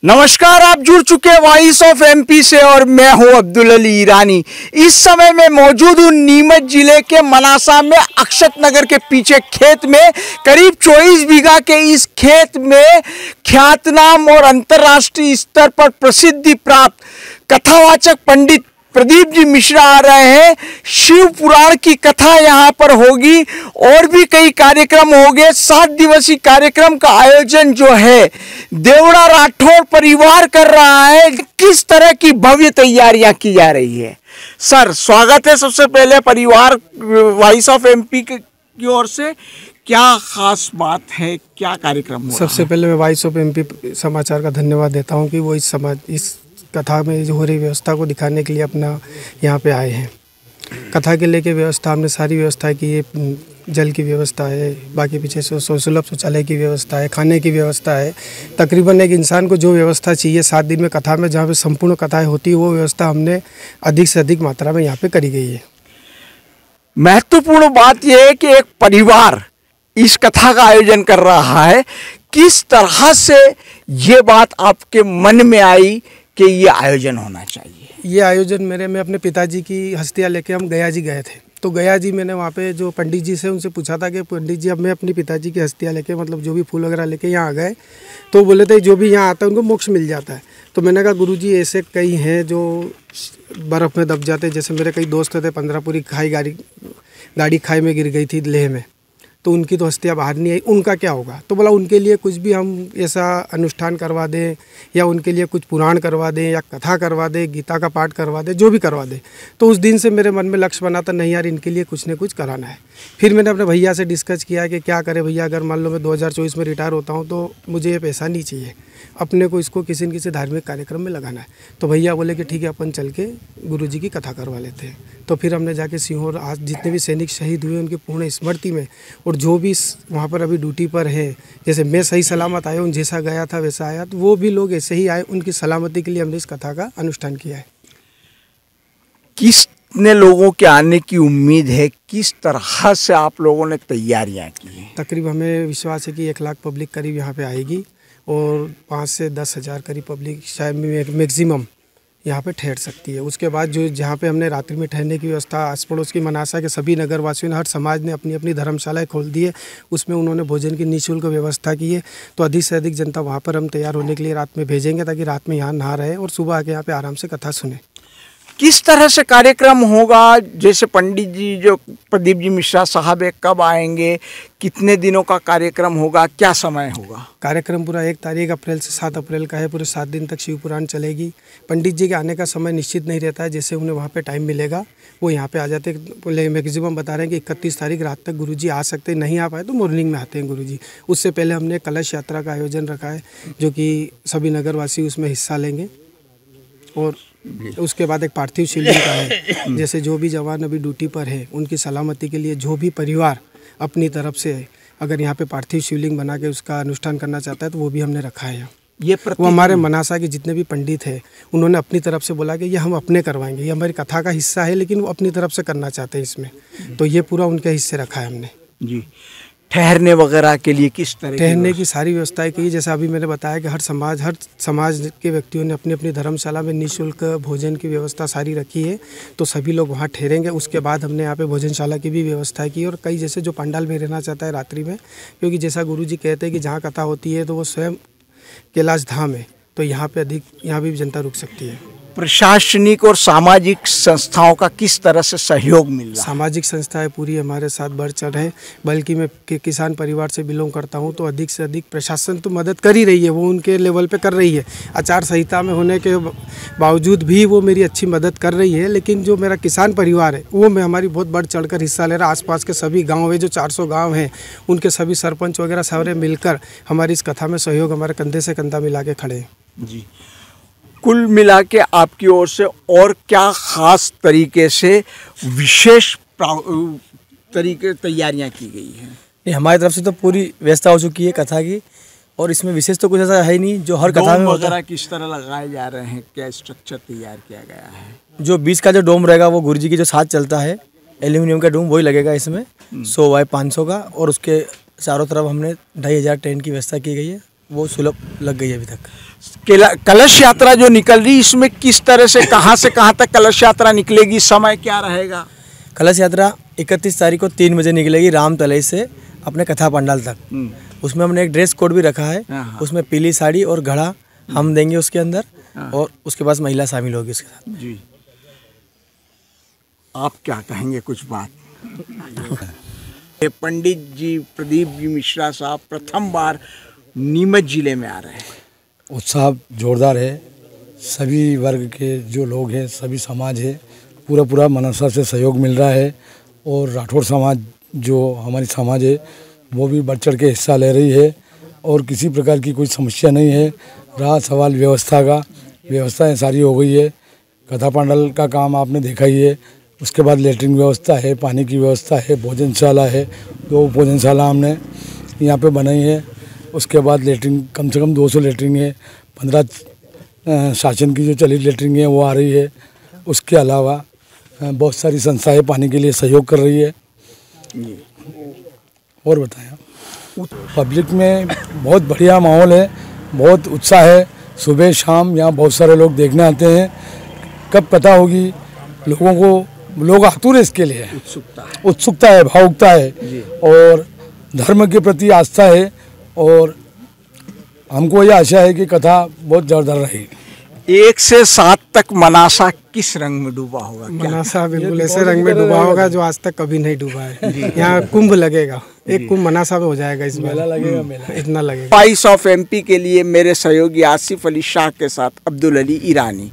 नमस्कार, आप जुड़ चुके वॉइस ऑफ एमपी से और मैं हूं अब्दुल अली ईरानी। इस समय मैं मौजूद हूं नीमच जिले के मनासा में अक्षत नगर के पीछे खेत में। करीब 24 बीघा के इस खेत में ख्यातनाम और अंतर्राष्ट्रीय स्तर पर प्रसिद्धि प्राप्त कथावाचक पंडित प्रदीप जी मिश्रा आ रहे हैं। शिव पुराण की कथा यहाँ पर होगी और भी कई कार्यक्रम होंगे। 7 दिवसीय कार्यक्रम का आयोजन जो है देवड़ा राठौर परिवार कर रहा है। किस तरह की भव्य तैयारियां की जा रही है। सर, स्वागत है सबसे पहले परिवार वॉइस ऑफ एमपी की ओर से। क्या खास बात है, क्या कार्यक्रम हुआ? सबसे पहले मैं वॉइस ऑफ एमपी समाचार का धन्यवाद देता हूँ कि वो इस कथा में जो हो रही व्यवस्था को दिखाने के लिए अपना यहाँ पे आए हैं। कथा के लेके व्यवस्था हमने सारी व्यवस्था की है। जल की व्यवस्था है, बाकी पीछे सुलभ शौचालय की व्यवस्था है, खाने की व्यवस्था है। तकरीबन एक इंसान को जो व्यवस्था चाहिए 7 दिन में कथा में जहाँ पे संपूर्ण कथाएं होती है, वो व्यवस्था हमने अधिक से अधिक मात्रा में यहाँ पे करी गई है। महत्वपूर्ण बात यह है कि एक परिवार इस कथा का आयोजन कर रहा है। किस तरह से ये बात आपके मन में आई कि ये आयोजन होना चाहिए? ये आयोजन मैं अपने पिताजी की हस्तियाँ लेके हम गया जी गए थे। तो गया जी मैंने वहाँ पे जो पंडित जी से उनसे पूछा था कि पंडित जी अब मैं अपने पिताजी की हस्तियाँ लेके मतलब जो भी फूल वगैरह लेके यहाँ आ गए, तो बोले थे जो भी यहाँ आता है उनको मोक्ष मिल जाता है। तो मैंने कहा गुरुजी ऐसे कई हैं जो बर्फ़ में दब जाते, जैसे मेरे कई दोस्त थे 15 पूरी गाड़ी खाई में गिर गई थी लेह में, तो उनकी तो हस्तियाँ बाहर नहीं आई, उनका क्या होगा? तो बोला उनके लिए कुछ भी हम ऐसा अनुष्ठान करवा दें या उनके लिए कुछ पुराण करवा दें या कथा करवा दें, गीता का पाठ करवा दें, जो भी करवा दें। तो उस दिन से मेरे मन में लक्ष्य बना था, नहीं यार इनके लिए कुछ न कुछ कराना है। फिर मैंने अपने भैया से डिस्कस किया कि क्या करें भैया, अगर मान लो मैं 2024 में रिटायर होता हूँ तो मुझे ये पैसा नहीं चाहिए, अपने को इसको किसी न किसी धार्मिक कार्यक्रम में लगाना है। तो भैया बोले कि ठीक है, अपन चल के गुरुजी की कथा करवा लेते हैं। तो फिर हमने जाके सीहोर आज जितने भी सैनिक शहीद हुए उनकी पूर्ण स्मृति में, और जो भी वहाँ पर अभी ड्यूटी पर है, जैसे मैं सही सलामत आया हूँ, जैसा गया था वैसा आया, तो वो भी लोग ऐसे ही आए, उनकी सलामती के लिए हमने इस कथा का अनुष्ठान किया है। कितने लोगों के आने की उम्मीद है? किस तरह से आप लोगों ने तैयारियां की हैं? तकरीब हमें विश्वास है कि 1 लाख पब्लिक करीब यहाँ पे आएगी और 5 से 10 हज़ार करीब पब्लिक शायद मैक्सिमम यहाँ पे ठहर सकती है। उसके बाद जो जहाँ पे हमने रात्रि में ठहरने की व्यवस्था आस पड़ोस की मनासा के सभी नगरवासियों ने, हर समाज ने अपनी अपनी धर्मशालाएं खोल दी है, उसमें उन्होंने भोजन की निःशुल्क व्यवस्था की है। तो अधिक से अधिक जनता वहाँ पर हम तैयार होने के लिए रात में भेजेंगे ताकि रात में यहाँ नहा रहे और सुबह आके यहाँ पे आराम से कथा सुने। किस तरह से कार्यक्रम होगा? जैसे पंडित जी जो प्रदीप जी मिश्रा साहब है, कब आएंगे, कितने दिनों का कार्यक्रम होगा, क्या समय होगा? कार्यक्रम पूरा 1 तारीख अप्रैल से 7 अप्रैल का है। पूरे 7 दिन तक शिव पुराण चलेगी। पंडित जी के आने का समय निश्चित नहीं रहता है, जैसे उन्हें वहाँ पे टाइम मिलेगा वो यहाँ पे आ जाते हैं। मैक्सिमम बता रहे हैं कि 31 तारीख रात तक गुरुजी आ सकते हैं, नहीं आ पाए तो मॉर्निंग में आते हैं गुरुजी। उससे पहले हमने कलश यात्रा का आयोजन रखा है, जो कि सभी नगरवासी उसमें हिस्सा लेंगे। और उसके बाद एक पार्थिव शिवलिंग का है, जैसे जो भी जवान अभी ड्यूटी पर है उनकी सलामती के लिए जो भी परिवार अपनी तरफ से अगर यहाँ पे पार्थिव शिवलिंग बना के उसका अनुष्ठान करना चाहता है तो वो भी हमने रखा है। ये वो हमारे मनासा के जितने भी पंडित हैं उन्होंने अपनी तरफ से बोला कि ये हम अपने करवाएंगे, ये हमारी कथा का हिस्सा है, लेकिन वो अपनी तरफ से करना चाहते हैं इसमें, तो ये पूरा उनके हिस्से रखा है हमने जी। ठहरने वगैरह के लिए किस तरह? ठहरने की सारी व्यवस्थाएं की, जैसे अभी मैंने बताया कि हर समाज के व्यक्तियों ने अपनी अपनी धर्मशाला में निःशुल्क भोजन की व्यवस्था सारी रखी है, तो सभी लोग वहाँ ठहरेंगे। उसके बाद हमने यहाँ पे भोजनशाला की भी व्यवस्था की, और कई जैसे जो पंडाल में रहना चाहता है रात्रि में, क्योंकि जैसा गुरुजी कहते हैं कि जहाँ कथा होती है तो वो स्वयं कैलाश धाम है, तो यहाँ भी जनता रुक सकती है। प्रशासनिक और सामाजिक संस्थाओं का किस तरह से सहयोग मिल रहा है? सामाजिक संस्थाएं पूरी हमारे साथ बढ़ चढ़ है, बल्कि मैं किसान परिवार से बिलोंग करता हूं, तो अधिक से अधिक प्रशासन तो मदद कर ही रही है, वो उनके लेवल पे कर रही है। आचार संहिता में होने के बावजूद भी वो मेरी अच्छी मदद कर रही है, लेकिन जो मेरा किसान परिवार है वो हमारी बहुत बढ़ चढ़ कर हिस्सा ले रहा है। आसपास के सभी गाँव है, जो 400 गाँव हैं, उनके सभी सरपंच वगैरह सारे मिलकर हमारी इस कथा में सहयोग हमारे कंधे से कंधा मिला के खड़े हैं जी। कुल मिला के आपकी ओर से और क्या खास तरीके से विशेष तैयारियां की गई हैं? नहीं, हमारी तरफ से तो पूरी व्यवस्था हो चुकी है कथा की, और इसमें विशेष तो कुछ ऐसा है ही नहीं जो हर कथा में होता है। किस तरह लगाए जा रहे हैं, क्या स्ट्रक्चर तैयार किया गया है? जो 20 का जो डोम रहेगा वो गुरुजी के जो साथ चलता है एल्यूमिनियम का डोम, वही लगेगा इसमें 100 बाय 500 का, और उसके चारों तरफ हमने 2500 टेंट की व्यवस्था की गई है। वो सुलभ लग गई है अभी तक। कलश यात्रा जो निकल रही, इसमें किस तरह से कहाँ तक कलश यात्रा निकलेगी, समय क्या रहेगा? कलश यात्रा 31 तारीख को 3 बजे निकलेगी रामतलई से अपने कथा पंडाल तक। उसमें हमने एक ड्रेस कोड भी रखा है, उसमें पीली साड़ी और घड़ा हम देंगे उसके अंदर, और उसके पास महिला शामिल होगी उसके साथ। जी, आप क्या कहेंगे कुछ बात? पंडित जी प्रदीप जी मिश्रा साहब प्रथम बार नीमच जिले में आ रहे हैं। उत्साह जोरदार है, सभी वर्ग के जो लोग हैं, सभी समाज है, पूरा मनसा से सहयोग मिल रहा है। और राठौर समाज जो हमारी समाज है वो भी बढ़ चढ़ के हिस्सा ले रही है, और किसी प्रकार की कोई समस्या नहीं है। रहा सवाल व्यवस्था का, व्यवस्थाएं सारी हो गई है। कथा पंडाल का काम आपने देखा ही है, उसके बाद लेटरिन व्यवस्था है, पानी की व्यवस्था है, भोजनशाला है, 2 भोजनशाला हमने यहाँ पे बनाई है। उसके बाद लेटरिन कम से कम 200 लेटरिन है, 15 शासन की जो चलित लेटरिन है वो आ रही है। उसके अलावा बहुत सारी संस्थाएं पानी के लिए सहयोग कर रही है। और बताएं आप? पब्लिक में बहुत बढ़िया माहौल है, बहुत उत्साह है। सुबह शाम यहाँ बहुत सारे लोग देखने आते हैं। कब पता होगी लोगों को, लोग आतुर है इसके लिए, उत्सुकता है, भावुकता है, और धर्म के प्रति आस्था है। और हमको यह आशा है कि कथा बहुत जोरदार रहेगी। 1 से 7 तक मनासा किस रंग में डूबा होगा? मनासा बिल्कुल ऐसे रंग में डूबा होगा जो आज तक कभी नहीं डूबा है। यहाँ कुंभ लगेगा, एक कुंभ मनासा में हो जाएगा इस बार। लगेगा इतना लगेगा। वॉइस ऑफ एमपी के लिए मेरे सहयोगी आसिफ अली शाह के साथ अब्दुल अली ईरानी।